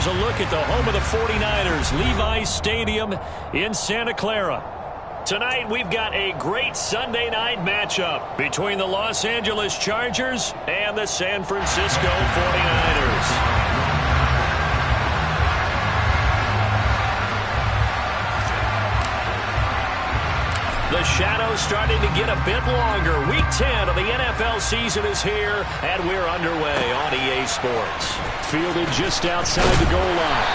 a look at the home of the 49ers, Levi's Stadium in Santa Clara. Tonight, we've got a great Sunday night matchup between the Los Angeles Chargers and the San Francisco 49ers. The shadow's starting to get a bit longer. Week 10 of the NFL season is here, and we're underway on EA Sports. Fielded just outside the goal line.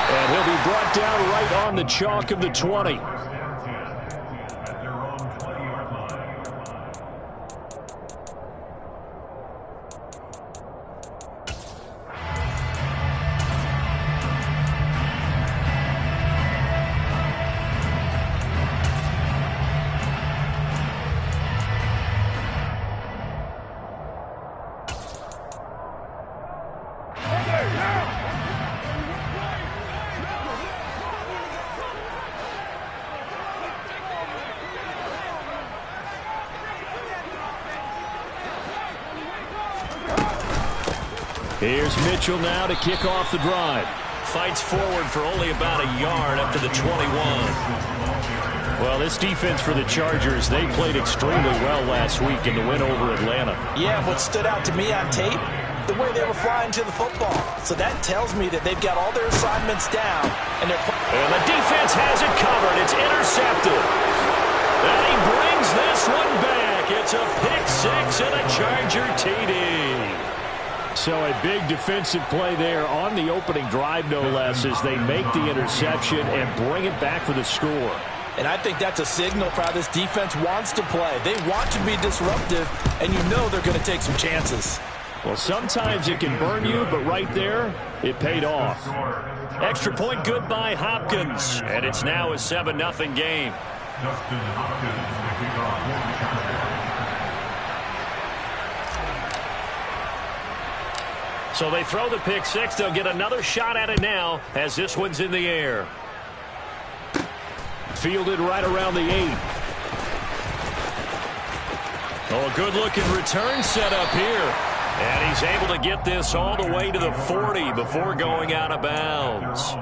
And he'll be brought down right on the chalk of the 20. Here's Mitchell now to kick off the drive. Fights forward for only about a yard up to the 21. Well, this defense for the Chargers, they played extremely well last week in the win over Atlanta. Yeah, what stood out to me on tape, the way they were flying to the football. So that tells me that they've got all their assignments down. And the defense has it covered. It's intercepted. And he brings this one back. It's a pick six and a Charger TD. So a big defensive play there on the opening drive, no less, as they make the interception and bring it back for the score. And I think that's a signal for how this defense wants to play. They want to be disruptive, and you know they're going to take some chances. Well, sometimes it can burn you, but right there, it paid off. Extra point good by Hopkins, and it's now a 7-0 game. Justin Hopkins, the kickoff. So they throw the pick six. They'll get another shot at it now as this one's in the air. Fielded right around the 8. Oh, a good-looking return set up here. And he's able to get this all the way to the 40 before going out of bounds.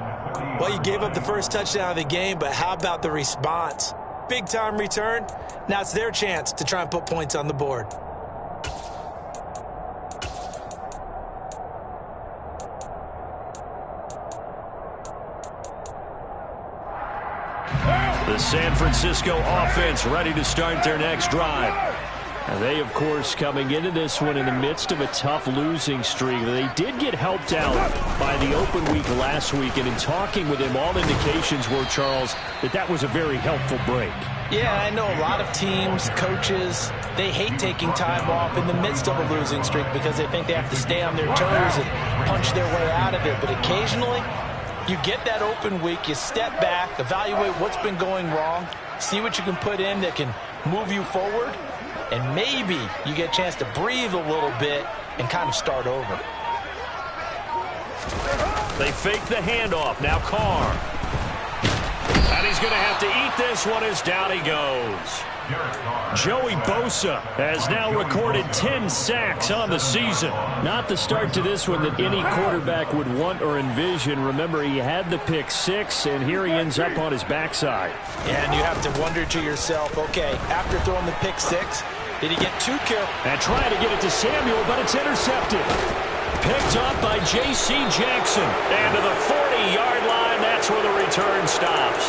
Well, you gave up the first touchdown of the game, but how about the response? Big-time return. Now it's their chance to try and put points on the board. The San Francisco offense ready to start their next drive. And they, of course, coming into this one in the midst of a tough losing streak. They did get helped out by the open week last week, and in talking with him, all indications were, Charles, that was a very helpful break. Yeah, I know a lot of teams, coaches, they hate taking time off in the midst of a losing streak because they think they have to stay on their toes and punch their way out of it. But occasionally, you get that open week, you step back, evaluate what's been going wrong, see what you can put in that can move you forward, and maybe you get a chance to breathe a little bit and kind of start over. They fake the handoff. Now Carr. And he's going to have to eat this one as down he goes. Joey Bosa has now recorded 10 sacks on the season. Not the start to this one that any quarterback would want or envision. Remember, he had the pick six, and here he ends up on his backside. And you have to wonder to yourself, okay, after throwing the pick six, did he get too careful? And trying to get it to Samuel, but it's intercepted. Picked up by J.C. Jackson. And to the 40-yard line, that's where the return stops.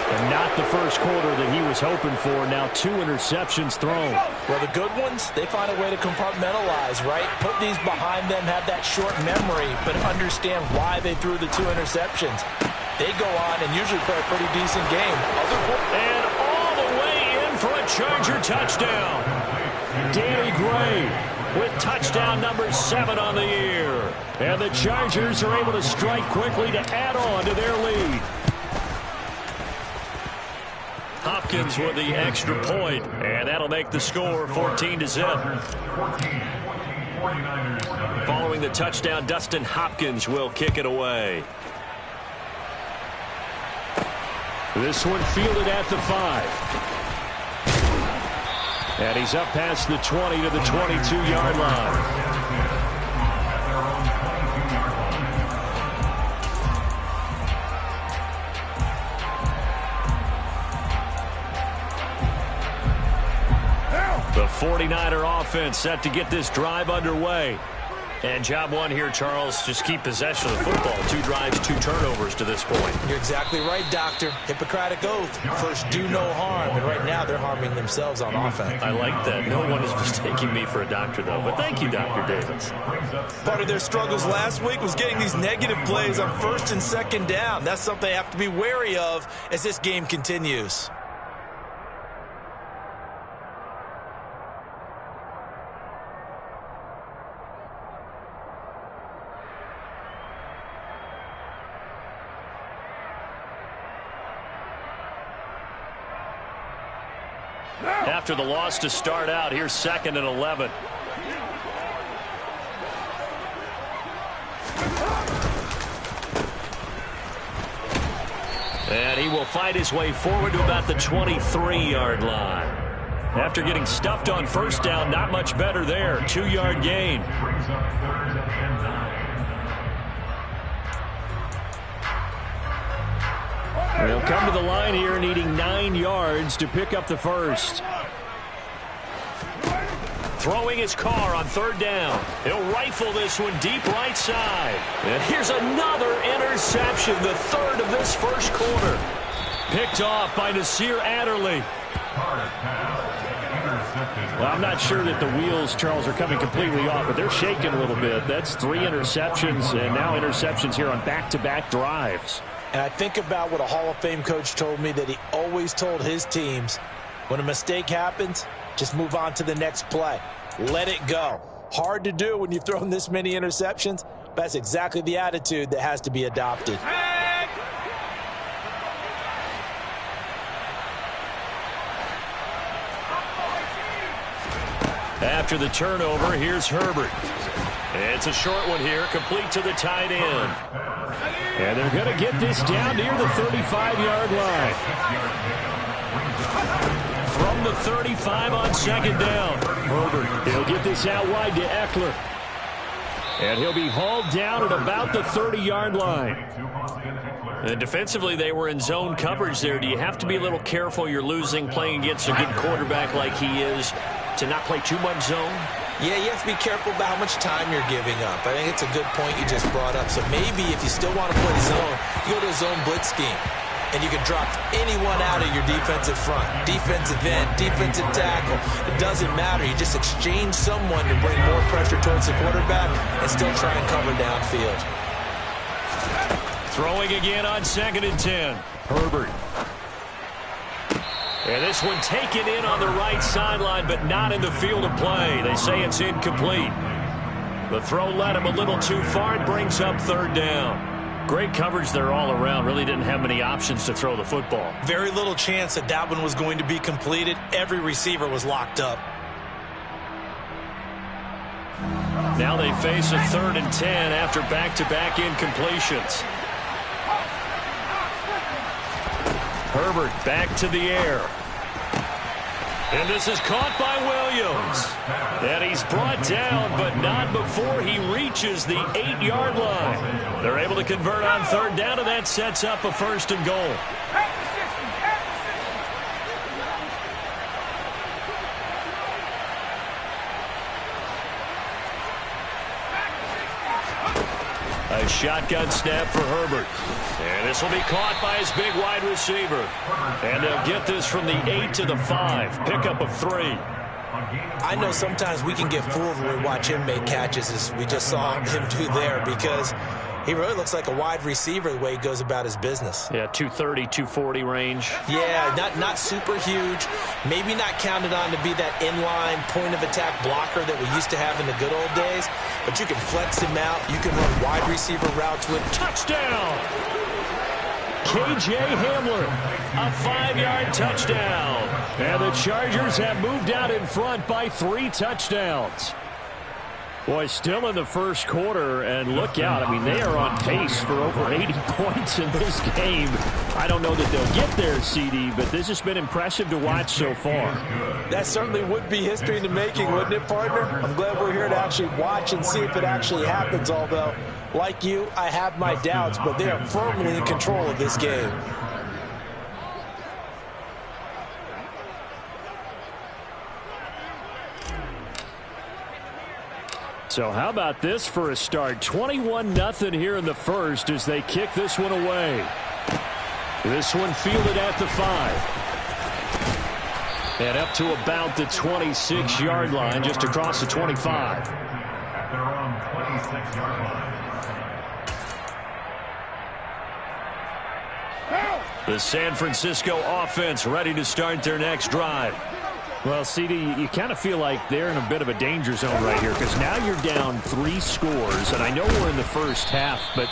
And not the first quarter that he was hoping for. Now 2 interceptions thrown. Well, the good ones, they find a way to compartmentalize, right? Put these behind them, have that short memory, but understand why they threw the 2 interceptions. They go on and usually play a pretty decent game. And all the way in for a Charger touchdown. Danny Gray with touchdown number 7 on the year. And the Chargers are able to strike quickly to add on to their lead. Hopkins with the extra point, and that'll make the score 14-0. Following the touchdown, Dustin Hopkins will kick it away. This one fielded at the 5. And he's up past the 20 to the 22-yard line. 49er offense set to get this drive underway. And job one here, Charles, just keep possession of the football. 2 drives, 2 turnovers to this point. You're exactly right, Doctor. Hippocratic oath. First, do no harm. And right now, they're harming themselves on offense. I like that. No one is mistaking me for a doctor, though. But thank you, Dr. Davis. Part of their struggles last week was getting these negative plays on 1st and 2nd down. That's something they have to be wary of as this game continues. After the loss to start out, here's 2nd and 11. And he will fight his way forward to about the 23-yard line. After getting stuffed on 1st down, not much better there. 2-yard gain. They'll come to the line here needing 9 yards to pick up the 1st. Throwing his car on 3rd down. He'll rifle this one deep right side. And here's another interception, the 3rd of this 1st quarter. Picked off by Nasir Adderley. Well, I'm not sure that the wheels, Charles, are coming completely off, but they're shaking a little bit. That's 3 interceptions, and now interceptions here on back-to-back drives. And I think about what a Hall of Fame coach told me, that he always told his teams, when a mistake happens, just move on to the next play. Let it go. Hard to do when you've thrown this many interceptions, but that's exactly the attitude that has to be adopted. After the turnover, here's Herbert. It's a short one here, complete to the tight end. And they're going to get this down near the 35-yard line. From the 35 on 2nd down. Herbert, he'll get this out wide to Eckler. And he'll be hauled down at about the 30-yard line. And defensively, they were in zone coverage there. Do you have to be a little careful? You're losing, playing against a good quarterback like he is, to not play too much zone? Yeah, you have to be careful about how much time you're giving up. I think it's a good point you just brought up. So maybe if you still want to play zone, you go to a zone blitz scheme. And you can drop anyone out of your defensive front. Defensive end, defensive tackle. It doesn't matter. You just exchange someone to bring more pressure towards the quarterback and still try and cover downfield. Throwing again on 2nd and 10. Herbert. And this one taken in on the right sideline, but not in the field of play. They say it's incomplete. The throw led him a little too far. It brings up 3rd down. Great coverage there all around. Really didn't have many options to throw the football. Very little chance that that one was going to be completed. Every receiver was locked up. Now they face a 3rd and 10 after back-to-back incompletions. Herbert back to the air. And this is caught by Williams. And he's brought down, but not before he reaches the 8-yard line. They're able to convert on 3rd down, and that sets up a 1st and goal. A shotgun snap for Herbert. And this will be caught by his big wide receiver. And they'll get this from the 8 to the 5. Pickup of 3. I know sometimes we can get fooled when we watch him make catches, as we just saw him do there, because he really looks like a wide receiver the way he goes about his business. Yeah, 230, 240 range. Yeah, not super huge. Maybe not counted on to be that inline point-of-attack blocker that we used to have in the good old days, but you can flex him out. You can run wide receiver routes with. Touchdown! K.J. Hamler, a 5-yard touchdown. And the Chargers have moved out in front by 3 touchdowns. Boy, still in the 1st quarter, and look out. I mean, they are on pace for over 80 points in this game. I don't know that they'll get there, CD, but this has been impressive to watch so far. That certainly would be history in the making, wouldn't it, partner? I'm glad we're here to actually watch and see if it actually happens, although, like you, I have my doubts, but they are firmly in control of this game. So how about this for a start? 21-0 here in the first as they kick this one away. This one fielded at the 5. And up to about the 26-yard line, just across the 25. At their own 26-yard line. The San Francisco offense ready to start their next drive. Well, CD, you kind of feel like they're in a bit of a danger zone right here because now you're down 3 scores, and I know we're in the first half, but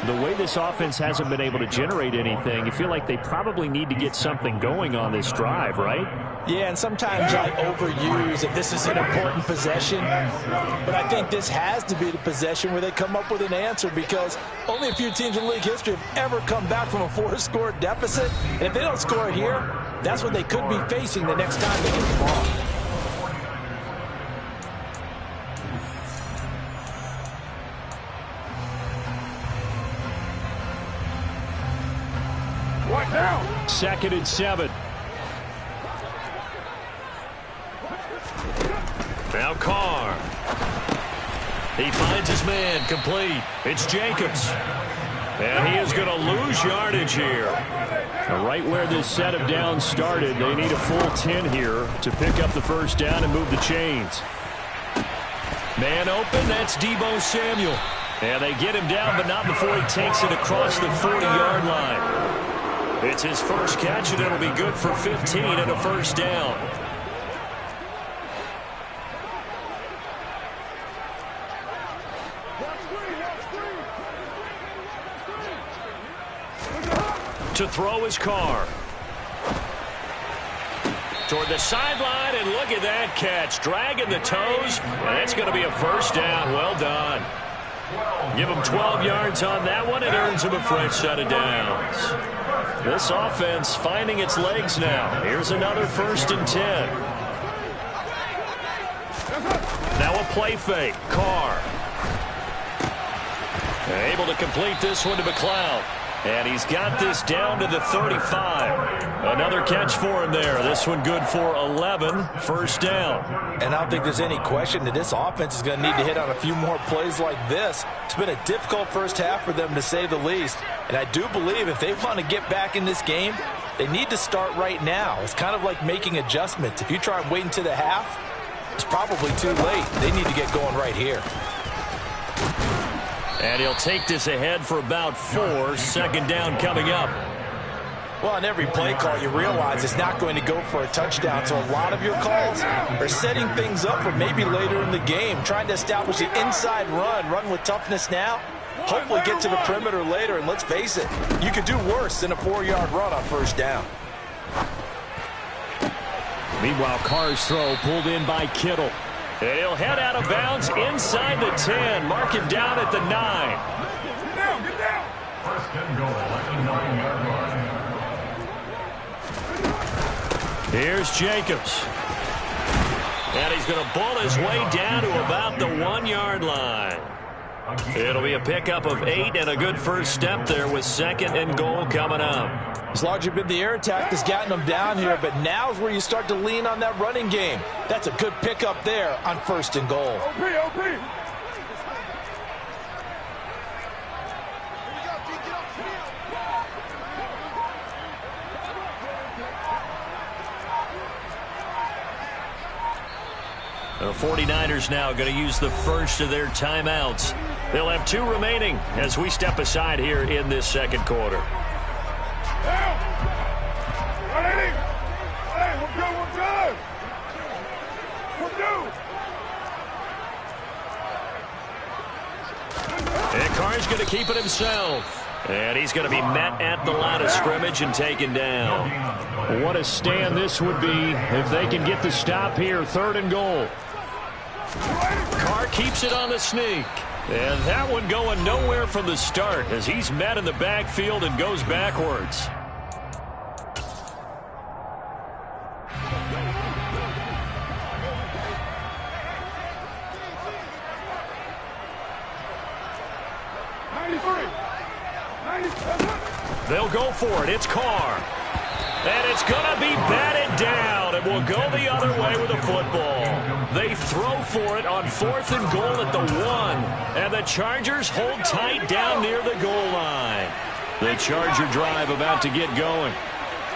the way this offense hasn't been able to generate anything, you feel like they probably need to get something going on this drive, right? Yeah, and sometimes I overuse that this is an important possession, but I think this has to be the possession where they come up with an answer because only a few teams in league history have ever come back from a 4-score deficit, and if they don't score here, that's what they could be facing the next time they get the ball. What now? 2nd and 7. Now Carr. He finds his man complete. It's Jacobs. And he is going to lose yardage here. Right where this set of downs started, they need a full 10 here to pick up the first down and move the chains. Man open, that's Deebo Samuel. And they get him down, but not before he takes it across the 40-yard line. It's his first catch, and it'll be good for 15 and a first down. To throw his Carr. Toward the sideline, and look at that catch. Dragging the toes, and that's going to be a first down. Well done. Give him 12 yards on that one. It earns him a fresh set of downs. This offense finding its legs now. Here's another 1st and 10. Now a play fake. Carr. Able to complete this one to McLeod. And he's got this down to the 35. Another catch for him there. This one good for 11. First down. And I don't think there's any question that this offense is going to need to hit on a few more plays like this. It's been a difficult first half for them, to say the least. And I do believe if they want to get back in this game, they need to start right now. It's kind of like making adjustments. If you try and wait until the half, it's probably too late. They need to get going right here. And he'll take this ahead for about 4. Second down coming up. Well, on every play call, you realize it's not going to go for a touchdown. So a lot of your calls are setting things up for maybe later in the game, trying to establish the inside run with toughness now. Hopefully get to the perimeter later, and let's face it, you could do worse than a 4-yard run on first down. Meanwhile, Carr's throw pulled in by Kittle. And he'll head out of bounds inside the 10. Mark him down at the 9. Get down, get down. 1st and goal at the 9-yard line. Here's Jacobs. And he's going to bull his way down to about the 1-yard line. It'll be a pickup of 8 and a good first step there with 2nd and goal coming up. It's largely been the air attack that's gotten them down here, but now's where you start to lean on that running game. That's a good pickup there on 1st and goal. OP. The 49ers now going to use the first of their timeouts. They'll have 2 remaining as we step aside here in this second quarter. And Carr's going to keep it himself. And he's going to be met at the line of scrimmage and taken down. What a stand this would be if they can get the stop here. 3rd and goal. Carr keeps it on the sneak. And that one going nowhere from the start as he's met in the backfield and goes backwards. They'll go for it. It's Carr. And it's going to be batted down, and will go the other way with the football. They throw for it on 4th and goal at the 1, and the Chargers hold tight down near the goal line. The Charger drive about to get going.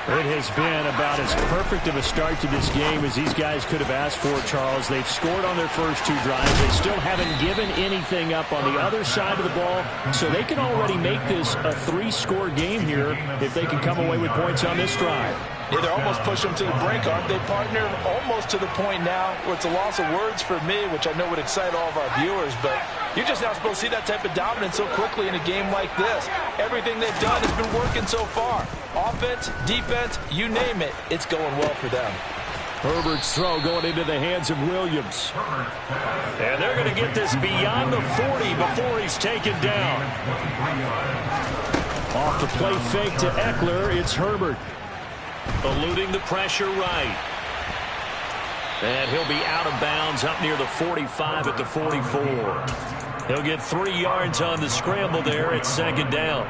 It has been about as perfect of a start to this game as these guys could have asked for, Charles. They've scored on their first 2 drives. They still haven't given anything up on the other side of the ball, so they can already make this a 3-score game here if they can come away with points on this drive. Yeah, they're almost pushing them to the brink, aren't they, partner? Almost to the point now where it's a loss of words for me, which I know would excite all of our viewers, but you're just not supposed to see that type of dominance so quickly in a game like this. Everything they've done has been working so far. Offense, defense, you name it, it's going well for them. Herbert's throw going into the hands of Williams. And they're going to get this beyond the 40 before he's taken down. Off the play fake to Eckler, it's Herbert. Eluding the pressure right. And he'll be out of bounds up near the 45 at the 44. He'll get 3 yards on the scramble there at 2nd down.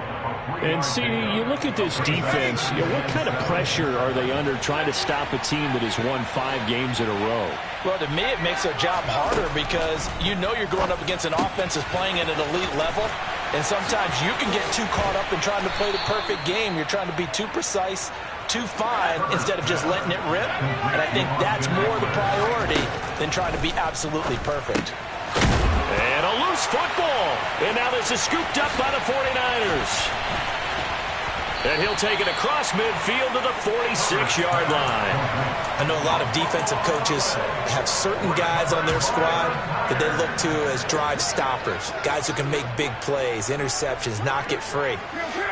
And, CD, you look at this defense, what kind of pressure are they under trying to stop a team that has won 5 games in a row? Well, to me, it makes their job harder because you know you're going up against an offense that's playing at an elite level, and sometimes you can get too caught up in trying to play the perfect game. You're trying to be too precise, too fine, instead of just letting it rip, and I think that's more the priority than trying to be absolutely perfect. And a loose football. And now this is scooped up by the 49ers. And he'll take it across midfield to the 46-yard line. I know a lot of defensive coaches have certain guys on their squad that they look to as drive stoppers, guys who can make big plays, interceptions, knock it free.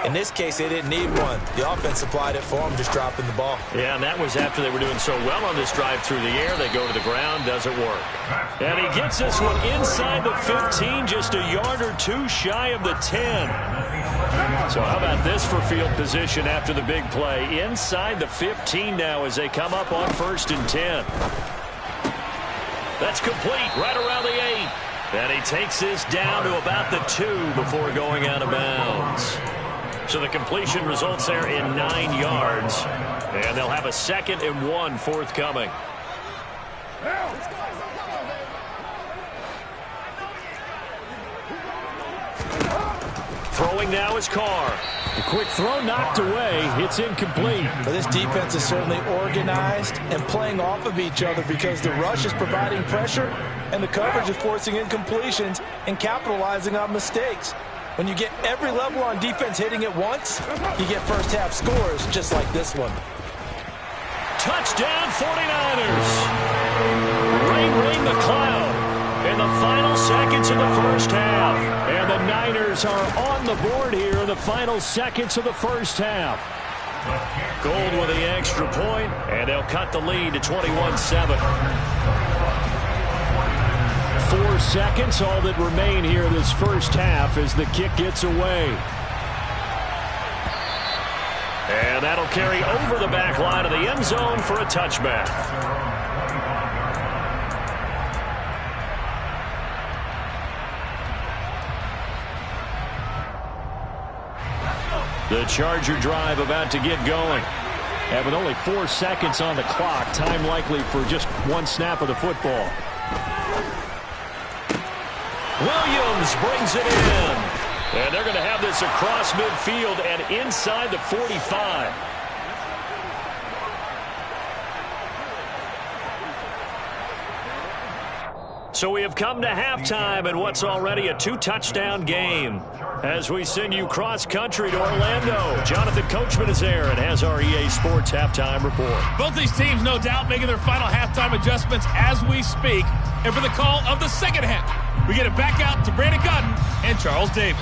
In this case, they didn't need one. The offense supplied it for them, just dropping the ball. Yeah, and that was after they were doing so well on this drive through the air. They go to the ground, doesn't work. And he gets this one inside the 15, just a yard or 2 shy of the 10. So how about this for field position after the big play? Inside the 15 now as they come up on 1st and 10. That's complete right around the 8. And he takes this down to about the 2 before going out of bounds. So the completion results there in 9 yards. And they'll have a 2nd and 1 forthcoming. Throwing now is Carr. The quick throw knocked away. It's incomplete. But this defense is certainly organized and playing off of each other because the rush is providing pressure and the coverage is forcing incompletions and capitalizing on mistakes. When you get every level on defense hitting at once, you get first-half scores just like this one. Touchdown 49ers. Ring the cloud in the final seconds of the first half. And the Niners are on the board here in the final seconds of the first half. Gold with the extra point, and they'll cut the lead to 21-7. 4 seconds, all that remain here this first half as the kick gets away. And that'll carry over the back line of the end zone for a touchback. The Charger drive about to get going. And with only 4 seconds on the clock, time likely for just 1 snap of the football. Williams brings it in. And they're going to have this across midfield and inside the 45. So we have come to halftime in what's already a 2-touchdown game. As we send you cross-country to Orlando, Jonathan Coachman is there and has our EA Sports halftime report. Both these teams, no doubt, making their final halftime adjustments as we speak. And for the call of the second half, we get it back out to Brandon Gaudin and Charles Davis.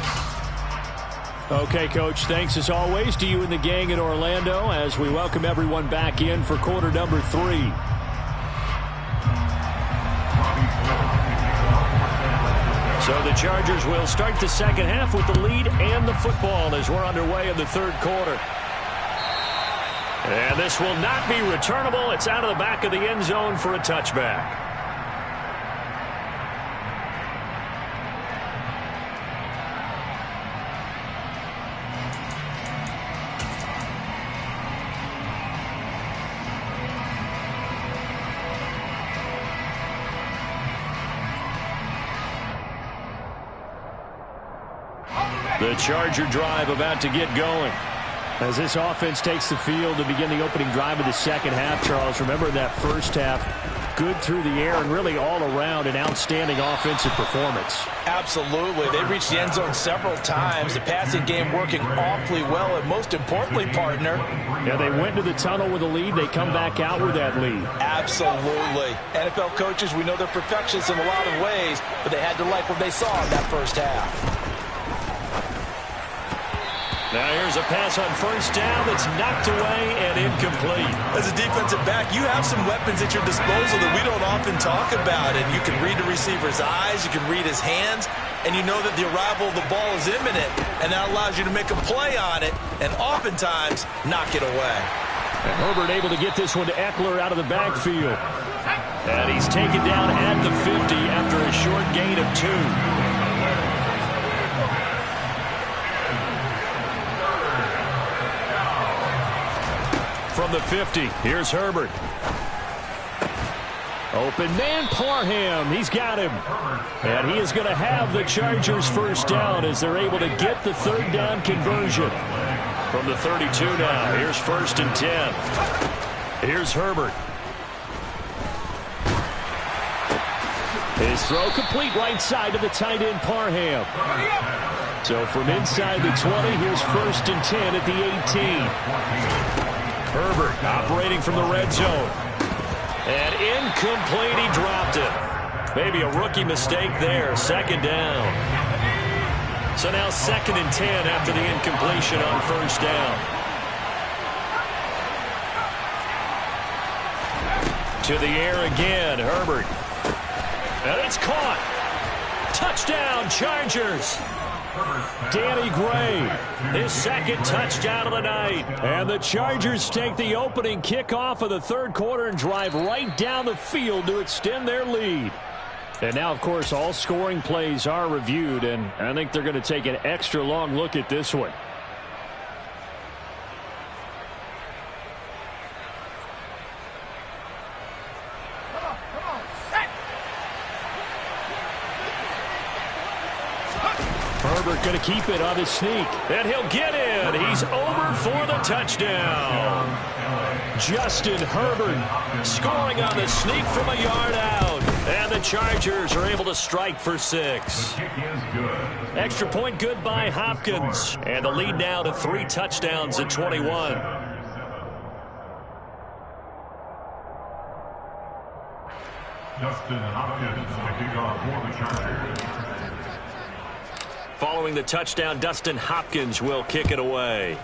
Okay, Coach, thanks as always to you and the gang in Orlando as we welcome everyone back in for quarter number 3. So the Chargers will start the second half with the lead and the football as we're underway in the third quarter. And this will not be returnable. It's out of the back of the end zone for a touchback. The Charger drive about to get going. As this offense takes the field to begin the opening drive of the second half, Charles, remember that first half, good through the air and really all around an outstanding offensive performance. Absolutely. They reached the end zone several times. The passing game working awfully well, and most importantly, partner. Yeah, they went to the tunnel with a lead. They come back out with that lead. Absolutely. NFL coaches, we know they're perfectionists in a lot of ways, but they had to like what they saw in that first half. Now here's a pass on first down that's knocked away and incomplete. As a defensive back, you have some weapons at your disposal that we don't often talk about. And you can read the receiver's eyes, you can read his hands, and you know that the arrival of the ball is imminent. And that allows you to make a play on it and oftentimes knock it away. And Herbert able to get this one to Eckler out of the backfield. And he's taken down at the 50 after a short gain of 2. From the 50, here's Herbert. Open man, Parham. He's got him. And he is going to have the Chargers first down as they're able to get the third down conversion. From the 32 now, here's 1st and 10. Here's Herbert. His throw complete right side to the tight end, Parham. So from inside the 20, here's 1st and 10 at the 18. Herbert operating from the red zone. And incomplete, he dropped it. Maybe a rookie mistake there, 2nd down. So now 2nd and 10 after the incompletion on 1st down. To the air again, Herbert. And it's caught. Touchdown, Chargers. Danny Gray, his 2nd touchdown of the night. And the Chargers take the opening kickoff of the third quarter and drive right down the field to extend their lead. And now, of course, all scoring plays are reviewed, and I think they're going to take an extra long look at this one. Herbert going to keep it on his sneak. And he'll get in. He's over for the touchdown. Justin Herbert scoring on the sneak from a yard out. And the Chargers are able to strike for 6. Extra point good by Hopkins. And the lead now to 3 touchdowns at 21. Justin Hopkins to kick off for the Chargers. Following the touchdown, Dustin Hopkins will kick it away.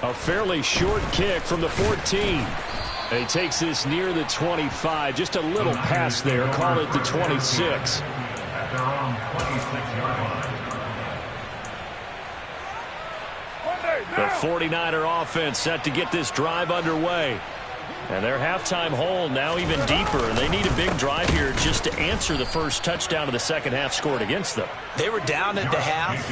A fairly short kick from the 14. And he takes this near the 25. Just a little pass there. Call it the 26. At their own 26-yard line. The 49er offense set to get this drive underway. And their halftime hole now even deeper, and they need a big drive here just to answer the first touchdown of the second half scored against them. They were down at the half.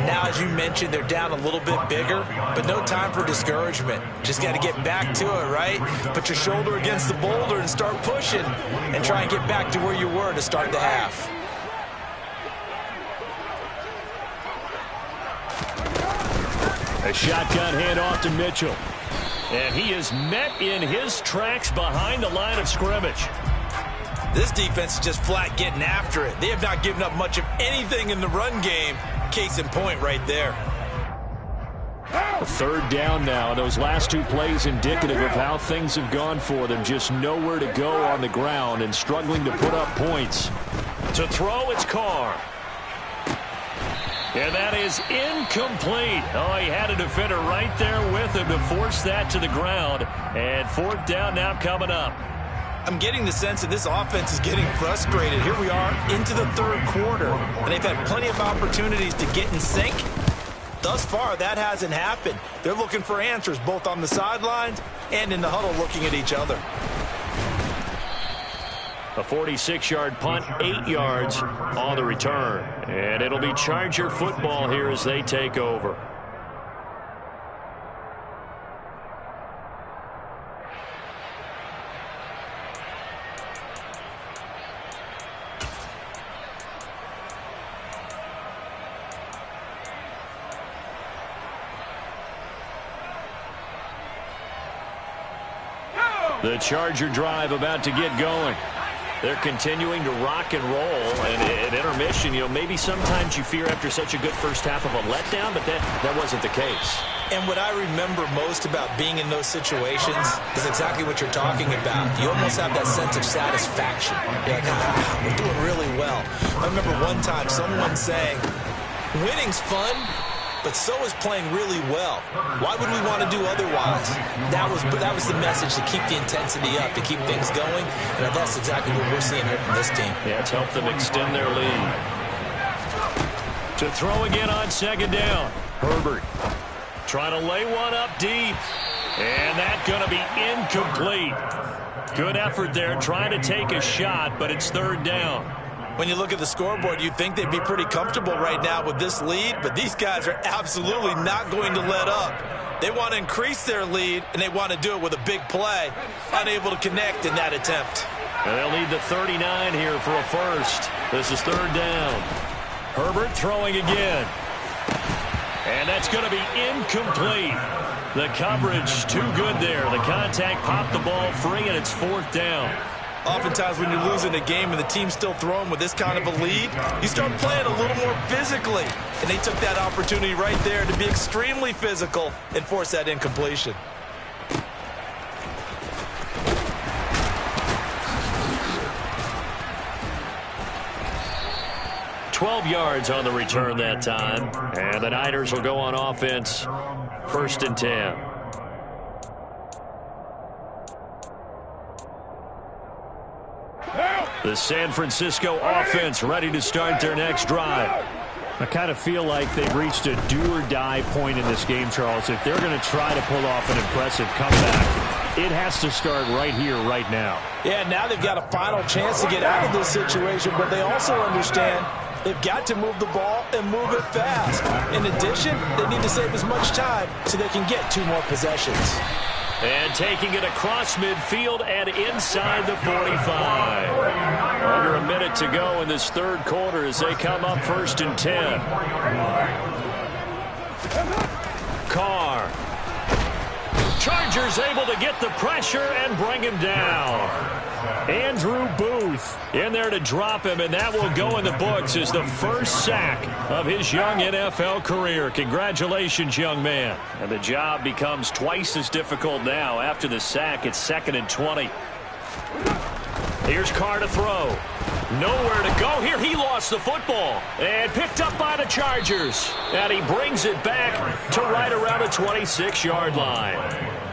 Now, as you mentioned, they're down a little bit bigger, but no time for discouragement. Just got to get back to it, right? Put your shoulder against the boulder and start pushing and try and get back to where you were to start the half. A shotgun handoff to Mitchell. And he is met in his tracks behind the line of scrimmage. This defense is just flat getting after it. They have not given up much of anything in the run game. Case in point right there. A 3rd down now. Those last 2 plays indicative of how things have gone for them. Just nowhere to go on the ground and struggling to put up points. To throw, it's Carr. And that is incomplete. Oh, he had a defender right there with him to force that to the ground. And 4th down now coming up. I'm getting the sense that this offense is getting frustrated. Here we are into the 3rd quarter, and they've had plenty of opportunities to get in sync. Thus far, that hasn't happened. They're looking for answers both on the sidelines and in the huddle looking at each other. A 46-yard punt, 8 yards on the return. And it'll be Charger football here as they take over. The Charger drive about to get going. They're continuing to rock and roll, and at intermission, maybe sometimes you fear after such a good first half of a letdown, but that wasn't the case. And what I remember most about being in those situations is exactly what you're talking about. You almost have that sense of satisfaction. You're like, we're doing really well. I remember one time someone saying, winning's fun, but so is playing really well. Why would we want to do otherwise? That was the message, to keep the intensity up, to keep things going, and that's exactly what we're seeing here from this team. Yeah, it's helped them extend their lead. To throw again on second down. Herbert trying to lay one up deep, and that's going to be incomplete. Good effort there, trying to take a shot, but it's third down. When you look at the scoreboard, you'd think they'd be pretty comfortable right now with this lead, but these guys are absolutely not going to let up. They want to increase their lead, and they want to do it with a big play. Unable to connect in that attempt. And they'll need the 39 here for a first. This is third down. Herbert throwing again. And that's going to be incomplete. The coverage too good there. The contact popped the ball free, and it's fourth down. Oftentimes when you're losing a game and the team's still throwing with this kind of a lead, you start playing a little more physically. And they took that opportunity right there to be extremely physical and force that incompletion. $12 yards on the return that time. And the Niners will go on offense. First and 10. The San Francisco offense ready to start their next drive. I kind of feel like they've reached a do-or-die point in this game, Charles. If they're going to try to pull off an impressive comeback, it has to start right here, right now. Yeah, now they've got a final chance to get out of this situation, but they also understand they've got to move the ball and move it fast. In addition, they need to save as much time so they can get 2 more possessions. And taking it across midfield and inside the 45. Under a minute to go in this third quarter as they come up first and 10. Carr. Chargers able to get the pressure and bring him down. Andrew Booth in there to drop him, and that will go in the books as the first sack of his young NFL career. Congratulations, young man. And the job becomes twice as difficult now. After the sack, it's 2nd and 20. Here's Carr to throw. Nowhere to go here. He lost the football and picked up by the Chargers. And he brings it back to right around the 26-yard line.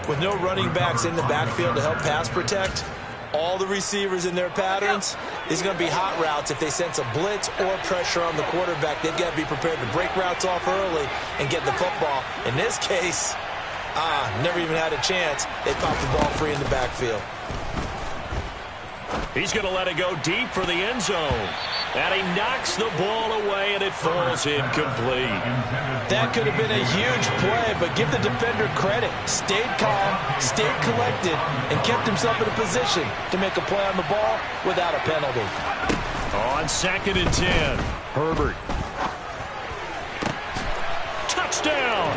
With no running backs in the backfield to help pass protect, all the receivers in their patterns, these are going to be hot routes. If they sense a blitz or pressure on the quarterback, they've got to be prepared to break routes off early and get the football. In this case, never even had a chance. They popped the ball free in the backfield. He's going to let it go deep for the end zone. And he knocks the ball away, and it falls incomplete. That could have been a huge play, but give the defender credit. Stayed calm, stayed collected, and kept himself in a position to make a play on the ball without a penalty. On 2nd and 10, Herbert. Touchdown!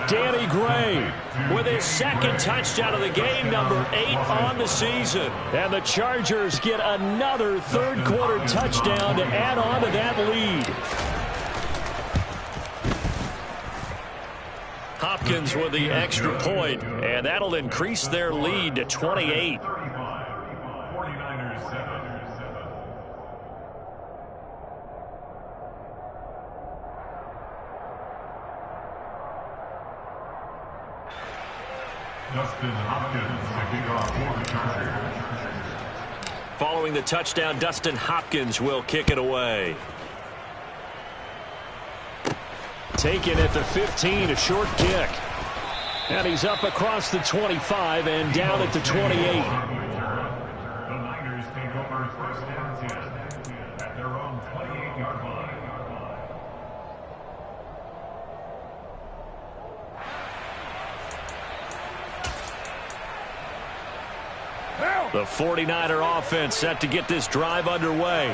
Danny Gray with his second touchdown of the game, number 8 on the season. And the Chargers get another third-quarter touchdown to add on to that lead. Hopkins with the extra point, and that'll increase their lead to 28. Dustin Hopkins to kick off for the Chargers. Following the touchdown, Dustin Hopkins will kick it away. Taken at the 15, a short kick. And he's up across the 25 and down at the 28. The Niners take over first and 10 at their own 28-yard line. The 49er offense set to get this drive underway.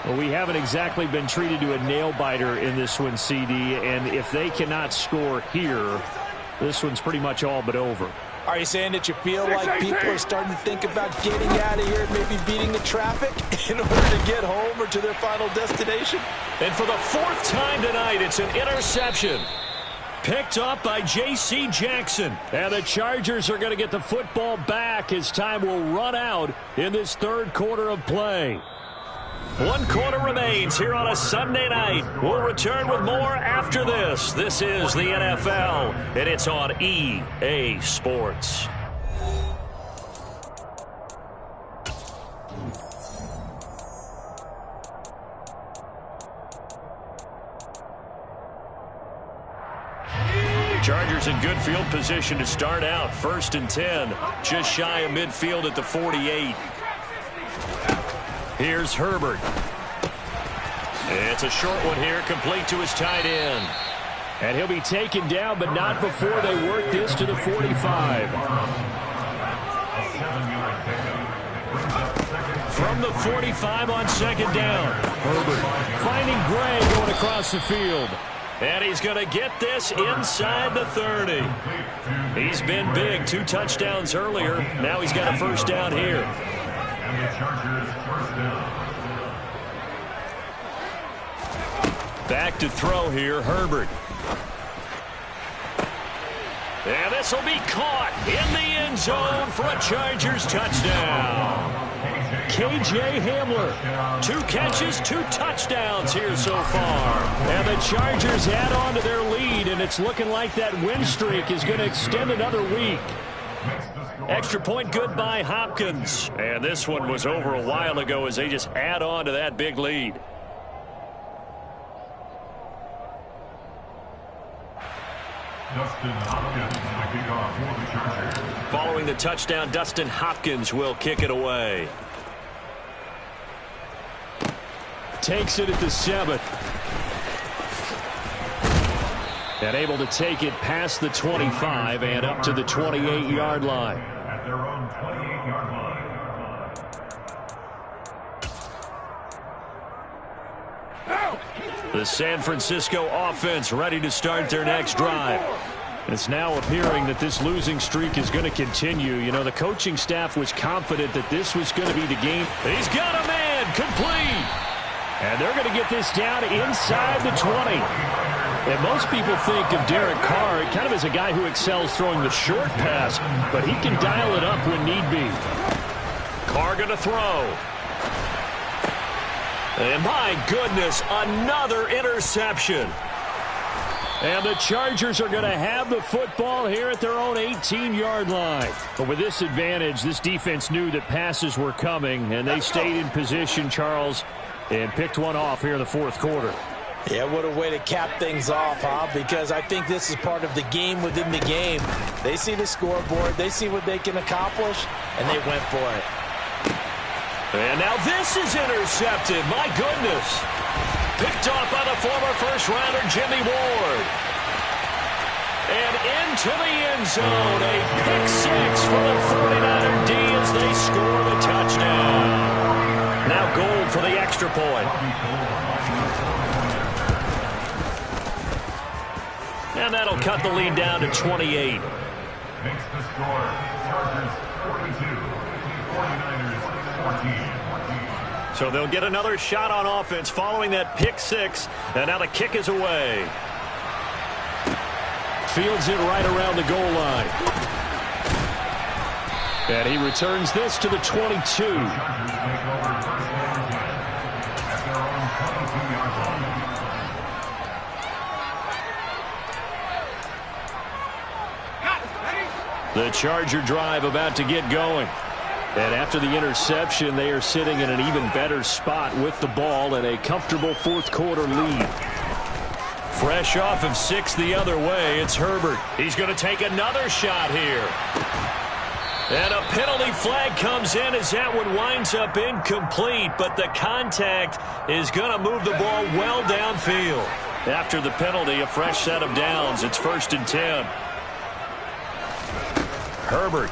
Well, we haven't exactly been treated to a nail-biter in this one, CD, and if they cannot score here, this one's pretty much all but over. Are you saying that you feel like people are starting to think about getting out of here and maybe beating the traffic in order to get home or to their final destination? And for the fourth time tonight, it's an interception. Picked up by J.C. Jackson. And the Chargers are going to get the football back as time will run out in this third quarter of play. 1 quarter remains here on a Sunday night. We'll return with more after this. This is the NFL, and it's on EA Sports. Chargers in good field position to start out. 1st and 10, just shy of midfield at the 48. Here's Herbert. It's a short one here, complete to his tight end. And he'll be taken down, but not before they work this to the 45. From the 45 on 2nd down. Herbert finding Gray going across the field. And he's going to get this inside the 30. He's been big, 2 touchdowns earlier. Now he's got a 1st down here. And the Chargers 1st down. Back to throw here, Herbert. And this will be caught in the end zone for a Chargers touchdown. K.J. Hamler. 2 catches, 2 touchdowns here so far. And the Chargers add on to their lead, and it's looking like that win streak is going to extend another week. Extra point good by Hopkins. And this one was over a while ago as they just add on to that big lead. Dustin Hopkins, the kickoff for the Chargers. Following the touchdown, Dustin Hopkins will kick it away. Takes it at the 7th. And able to take it past the 25 and up to the 28-yard line. At their own 28-yard line. The San Francisco offense ready to start their next drive. It's now appearing that this losing streak is going to continue. You know, the coaching staff was confident that this was going to be the game. He's got a man, complete. And they're going to get this down inside the 20. And most people think of Derek Carr kind of as a guy who excels throwing the short pass, but he can dial it up when need be. Carr going to throw. And my goodness, another interception. And the Chargers are going to have the football here at their own 18-yard line. But with this advantage, this defense knew that passes were coming, and they stayed in position, Charles, and picked one off here in the 4th quarter. Yeah, what a way to cap things off, huh? Because I think this is part of the game within the game. They see the scoreboard, they see what they can accomplish, and they went for it. And now this is intercepted. My goodness. Picked off by the former first-rounder Jimmy Ward. And into the end zone. A pick-6 for the 49er D as they score the touchdown. Now goal for the extra point. And that'll cut the lead down to 28. Makes the score. Chargers 42. 49ers 14. So they'll get another shot on offense following that pick-6. And now the kick is away. Fields it right around the goal line. And he returns this to the 22. Chargers take over 1st and 10 at their own 22-yard line. The Charger drive about to get going. And after the interception, they are sitting in an even better spot with the ball and a comfortable 4th quarter lead. Fresh off of 6 the other way, it's Herbert. He's going to take another shot here. And a penalty flag comes in as that one winds up incomplete, but the contact is going to move the ball well downfield. After the penalty, a fresh set of downs. It's 1st and 10. Herbert.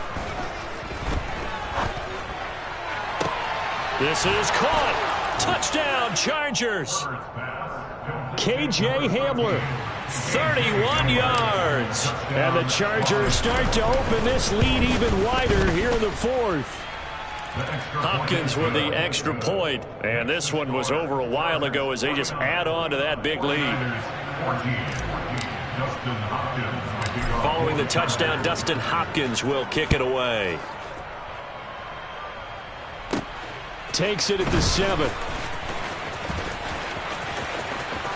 This is caught. Touchdown, Chargers. First pass, KJ Hamler. 31 yards. And the Chargers start to open this lead even wider here in the fourth. Hopkins with the extra point. And this one was over a while ago as they just add on to that big lead. Following the touchdown, Dustin Hopkins will kick it away. Takes it at the 7.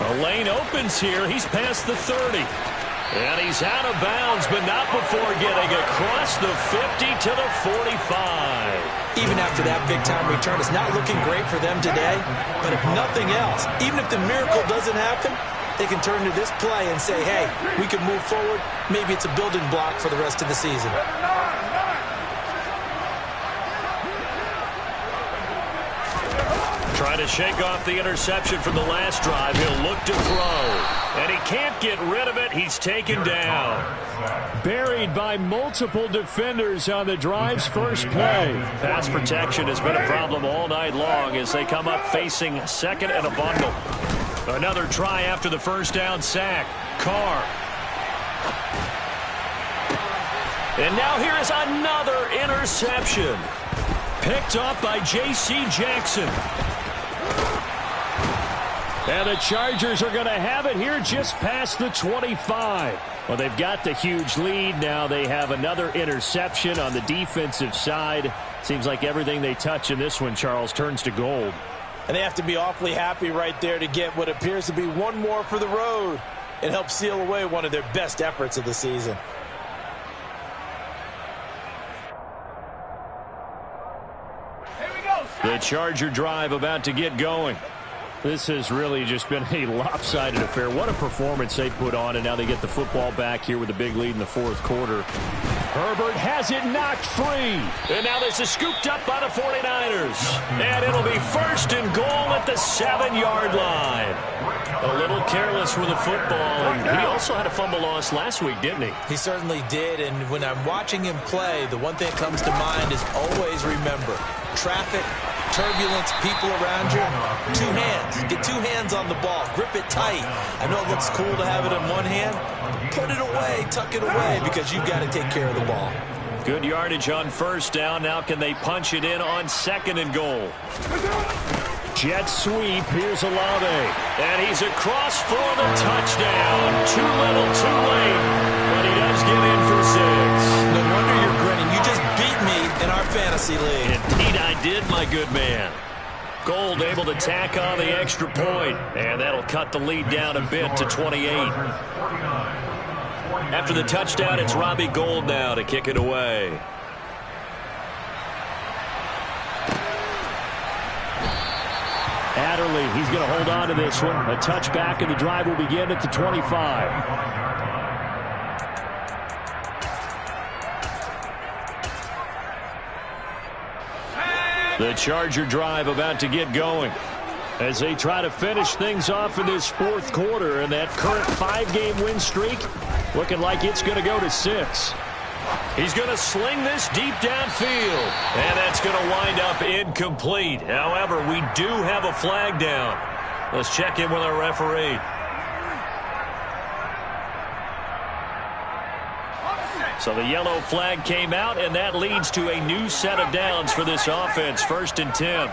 A lane opens here. He's past the 30. And he's out of bounds, but not before getting across the 50 to the 45. Even after that big-time return, it's not looking great for them today. But if nothing else, even if the miracle doesn't happen, they can turn to this play and say, hey, we can move forward. Maybe it's a building block for the rest of the season. Trying to shake off the interception from the last drive. He'll look to throw. And he can't get rid of it. He's taken down. Buried by multiple defenders on the drive's first play. Pass protection has been a problem all night long as they come up facing second and a bundle. Another try after the first down sack. Carr. And now here is another interception. Picked up by J.C. Jackson. And the Chargers are going to have it here just past the 25. Well, they've got the huge lead. Now they have another interception on the defensive side. Seems like everything they touch in this one, Charles, turns to gold. And they have to be awfully happy right there to get what appears to be one more for the road and help seal away one of their best efforts of the season. The Charger drive about to get going. This has really just been a lopsided affair. What a performance they put on, and now they get the football back here with a big lead in the fourth quarter. Herbert has it knocked free. And now this is scooped up by the 49ers. And it'll be first and goal at the 7-yard line. A little careless with the football, and he also had a fumble loss last week, didn't he? He certainly did, and when I'm watching him play, the one thing that comes to mind is always remember, traffic, turbulence, people around you, two hands. Get two hands on the ball. Grip it tight. I know it looks cool to have it in one hand. Put it away, tuck it away, because you've got to take care of the ball. Good yardage on first down. Now can they punch it in on second and goal? Jet sweep. Here's Olave. And he's across for the touchdown. Too little, too late. But he does get in for 6. No wonder you're grinning. You just beat me in our fantasy league. Indeed I did, my good man. Gold able to tack on the extra point. And that'll cut the lead down a bit to 28. After the touchdown, it's Robbie Gould now to kick it away. Adderley, he's going to hold on to this one. A touchback, and the drive will begin at the 25. The Charger drive about to get going as they try to finish things off in this fourth quarter, and that current 5-game win streak looking like it's going to go to 6. He's going to sling this deep downfield, and that's going to wind up incomplete. However, we do have a flag down. Let's check in with our referee. So the yellow flag came out, and that leads to a new set of downs for this offense. 1st and 10.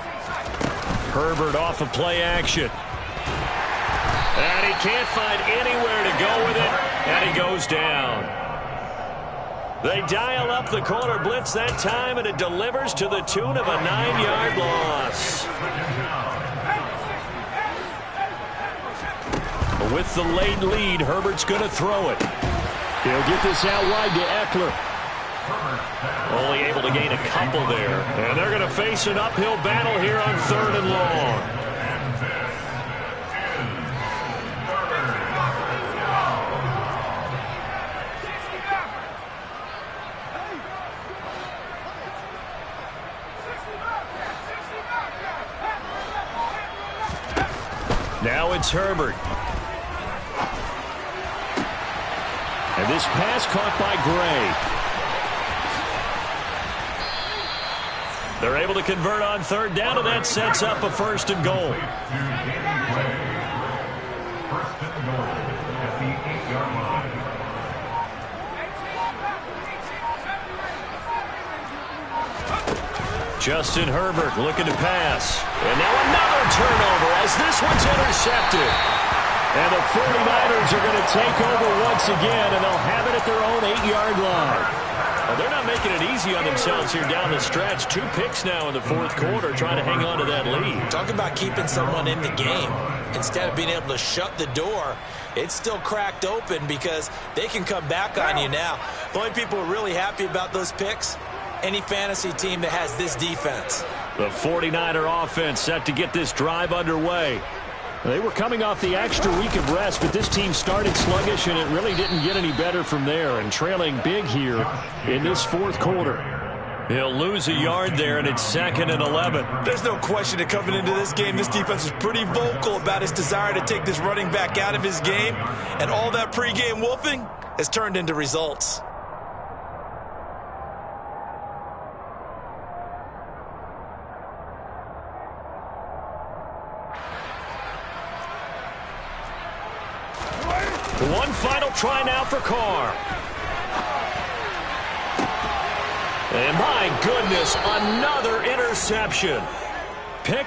Herbert off of play action. And he can't find anywhere to go with it, and he goes down. They dial up the corner blitz that time, and it delivers to the tune of a 9-yard loss. With the late lead, Herbert's going to throw it. He'll get this out wide to Eckler. Only able to gain a couple there. And they're going to face an uphill battle here on 3rd and long. Now it's Herbert. And this pass caught by Gray. They're able to convert on 3rd down, and that sets up a 1st and goal. First and goal at the 8-yard line. Justin Herbert looking to pass. And now another turnover as this one's intercepted. And the 49ers are going to take over once again, and they'll have it at their own 8-yard line. Well, they're not making it easy on themselves here down the stretch. 2 picks now in the fourth quarter, trying to hang on to that lead. Talk about keeping someone in the game. Instead of being able to shut the door, it's still cracked open because they can come back on you now. The only people who are really happy about those picks, any fantasy team that has this defense. The 49er offense set to get this drive underway. They were coming off the extra week of rest, but this team started sluggish, and it really didn't get any better from there, and trailing big here in this fourth quarter. He'll lose a yard there, and it's 2nd and 11. There's no question that coming into this game, this defense was pretty vocal about his desire to take this running back out of his game, and all that pregame wolfing has turned into results. One final try now for Carr. And my goodness, another interception.